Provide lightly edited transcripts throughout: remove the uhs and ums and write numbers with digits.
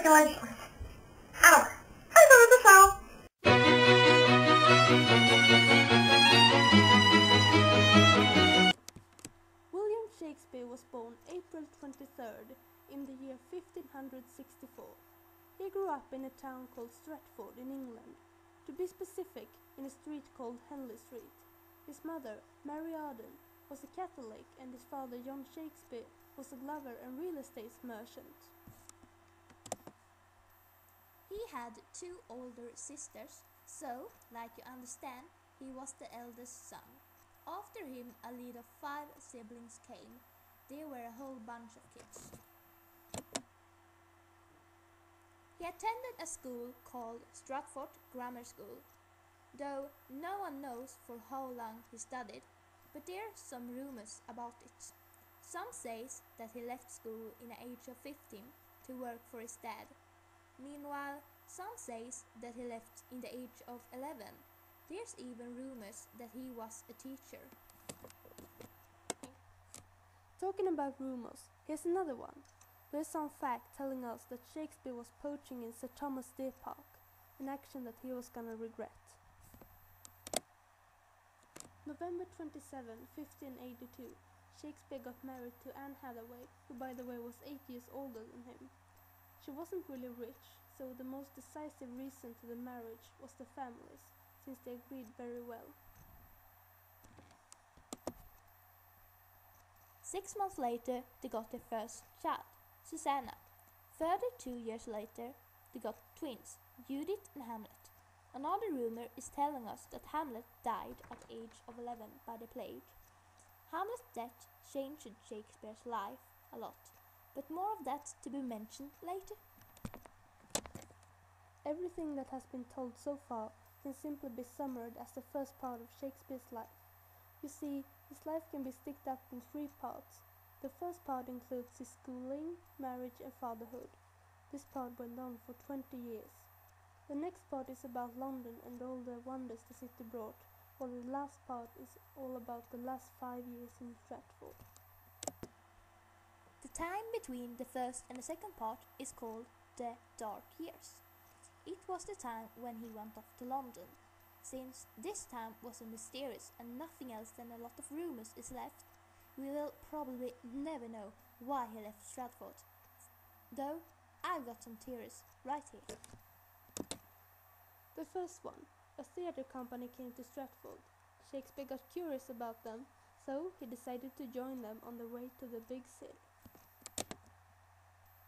Congratulations. Now, over to the show. William Shakespeare was born April 23rd in the year 1564. He grew up in a town called Stratford in England. To be specific, in a street called Henley Street. His mother, Mary Arden, was a Catholic and his father, John Shakespeare, was a glover and real estate merchant. He had two older sisters, so, like you understand, he was the eldest son. After him, a lead of 5 siblings came. There were a whole bunch of kids. He attended a school called Stratford Grammar School, though no one knows for how long he studied, but there are some rumors about it. Some says that he left school in the age of 15 to work for his dad. Meanwhile, some says that he left in the age of 11. There's even rumors that he was a teacher. Talking about rumors, here's another one. There's some fact telling us that Shakespeare was poaching in Sir Thomas Deer Park, an action that he was gonna regret. November 27, 1582, Shakespeare got married to Anne Hathaway, who by the way was 8 years older than him. She wasn't really rich, so the most decisive reason to the marriage was the families, since they agreed very well. 6 months later, they got their first child, Susanna. Further 2 years later, they got twins, Judith and Hamlet. Another rumor is telling us that Hamlet died at the age of 11 by the plague. Hamlet's death changed Shakespeare's life a lot, but more of that to be mentioned later. Everything that has been told so far can simply be summarized as the first part of Shakespeare's life. You see, his life can be sticked up in 3 parts. The first part includes his schooling, marriage and fatherhood. This part went on for 20 years. The next part is about London and all the wonders the city brought, while the last part is all about the last 5 years in Stratford. The time between the first and the second part is called the Dark Years. It was the time when he went off to London. Since this time was a mysterious and nothing else than a lot of rumors is left, we will probably never know why he left Stratford. Though, I've got some theories right here. The first one, a theatre company came to Stratford. Shakespeare got curious about them, so he decided to join them on the way to the big city.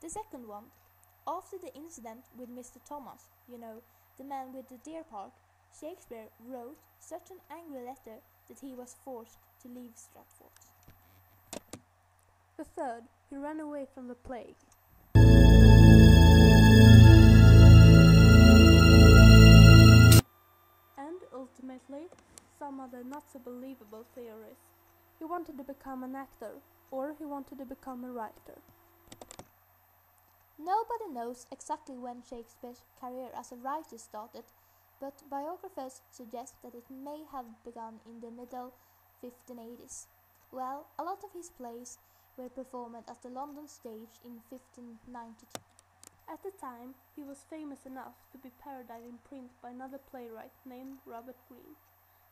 The second one, after the incident with Mr. Thomas, you know, the man with the deer park, Shakespeare wrote such an angry letter that he was forced to leave Stratford. The third, he ran away from the plague. And ultimately, some other not so believable theories. He wanted to become an actor, or he wanted to become a writer. Nobody knows exactly when Shakespeare's career as a writer started, but biographers suggest that it may have begun in the middle 1580s. Well, a lot of his plays were performed at the London stage in 1592. At the time, he was famous enough to be parodied in print by another playwright named Robert Greene.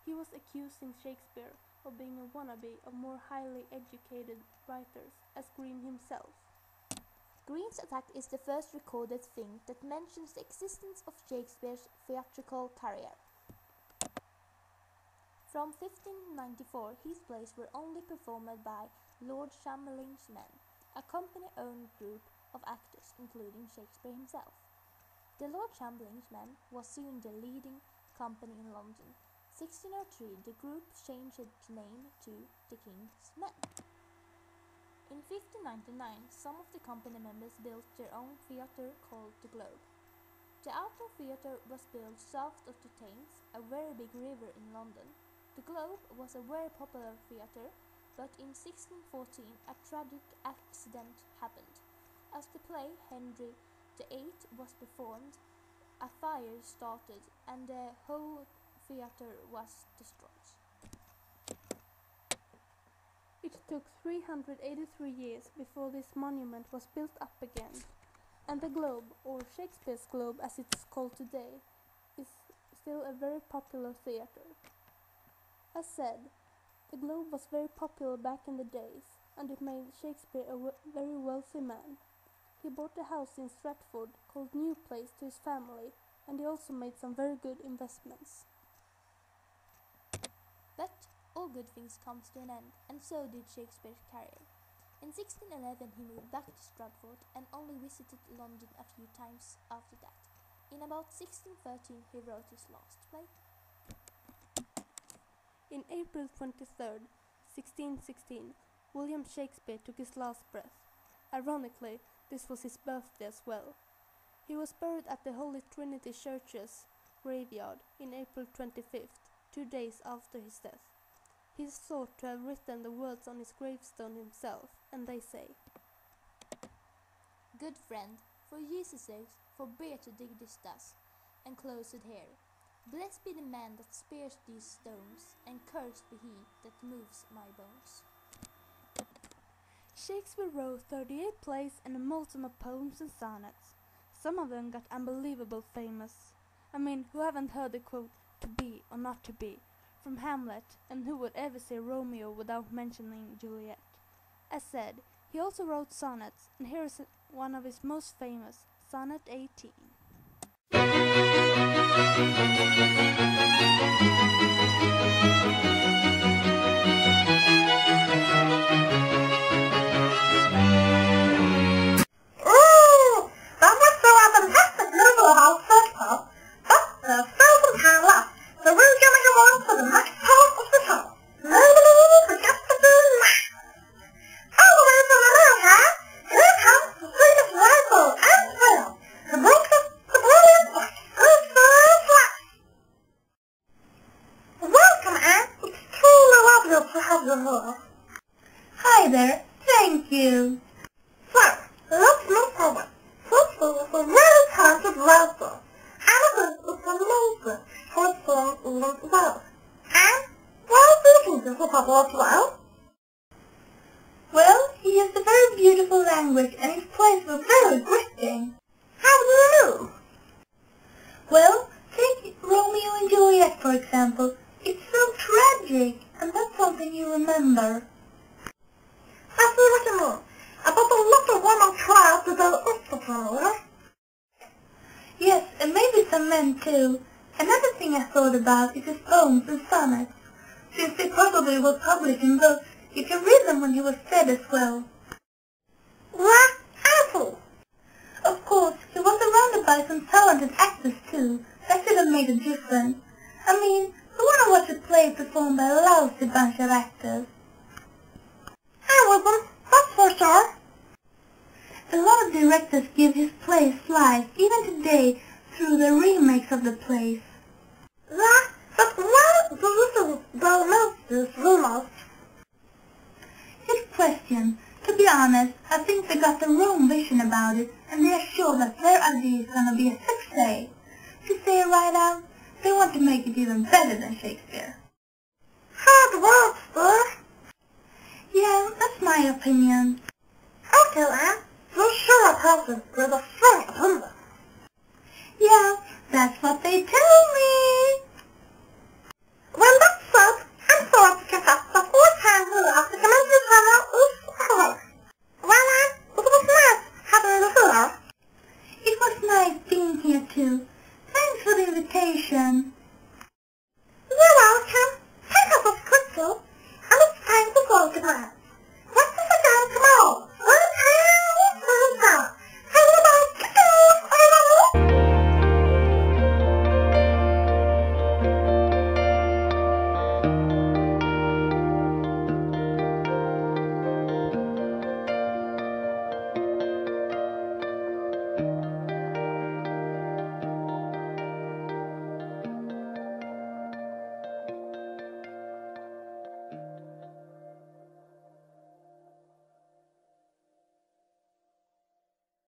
He was accusing Shakespeare of being a wannabe of more highly educated writers, as Greene himself. Greene's attack is the first recorded thing that mentions the existence of Shakespeare's theatrical career. From 1594, his plays were only performed by Lord Chamberlain's men, a company-owned group of actors, including Shakespeare himself. The Lord Chamberlain's men was soon the leading company in London. 1603, the group changed its name to the King's Men. In 1599, some of the company members built their own theatre called the Globe. The outdoor theatre was built south of the Thames, a very big river in London. The Globe was a very popular theatre, but in 1614 a tragic accident happened. As the play Henry VIII was performed, a fire started and the whole theatre was destroyed. It took 383 years before this monument was built up again. And the Globe, or Shakespeare's Globe as it's called today, is still a very popular theatre. As said, the Globe was very popular back in the days, and it made Shakespeare a very wealthy man. He bought a house in Stratford called New Place to his family, and he also made some very good investments. But all good things come to an end, and so did Shakespeare's career. In 1611 he moved back to Stratford and only visited London a few times after that. In about 1613 he wrote his last play. In April 23rd, 1616, William Shakespeare took his last breath. Ironically, this was his birthday as well. He was buried at the Holy Trinity Church's graveyard in April 25th, 2 days after his death. He is thought to have written the words on his gravestone himself, and they say, "Good friend, for Jesus' sake, forbear to dig this dust, and close it here. Blessed be the man that spares these stones, and cursed be he that moves my bones." Shakespeare wrote 38 plays and a multitude of poems and sonnets. Some of them got unbelievable famous. I mean, who haven't heard the quote, "to be or not to be," from Hamlet, and who would ever say Romeo without mentioning Juliet? As said, he also wrote sonnets, and here is one of his most famous, Sonnet 18. That was so a fantastic novel about Shakespeare, but there's still some time left, so we're going to go on to the next part of the show. Nobody forgets to do that. All the way from America, here comes the sweetest rifle and film to break up the brilliant book, Shakespeare's Life. Welcome, Anne. It's truly lovely to have you here. Hi there. Thank you. So, let's move forward. Shakespeare was a very talented writer, and I think it's amazing how his songs live well. And why do you think he's so popular as well? Well, he used a very beautiful language, and his plays were very gripping. How do you know? Well, take Romeo and Juliet, for example. It's so tragic, and that's something you remember. I see what you mean. About the little woman trial to go up the power. Yes, and maybe some men too. Another thing I thought about is his poems and sonnets, since they probably were published in books. You can read them when he was dead as well. What? Apple? Of course, he was surrounded by some talented actors too. That should have made a difference. I mean, who wanna watch a play performed by a lousy bunch of actors? I wasn't, that's for sure. A lot of directors give his plays life, even today, through the remakes of the plays. Yeah, but why do you think they make these remakes? Good question. To be honest, I think they got the wrong vision about it, and they are sure that their idea is gonna be a success. To say it right out, they want to make it even better than Shakespeare. Hard work, sir. Yeah, that's my opinion. Okay, Anne. You're sure a person with a strong opinion. Yeah, that's what they tell me. When that's said, I'm sorry to confess the fourth time here after commencing channel is over. Well, Anne, it was nice having you here. It was nice being here too. Thanks for the invitation.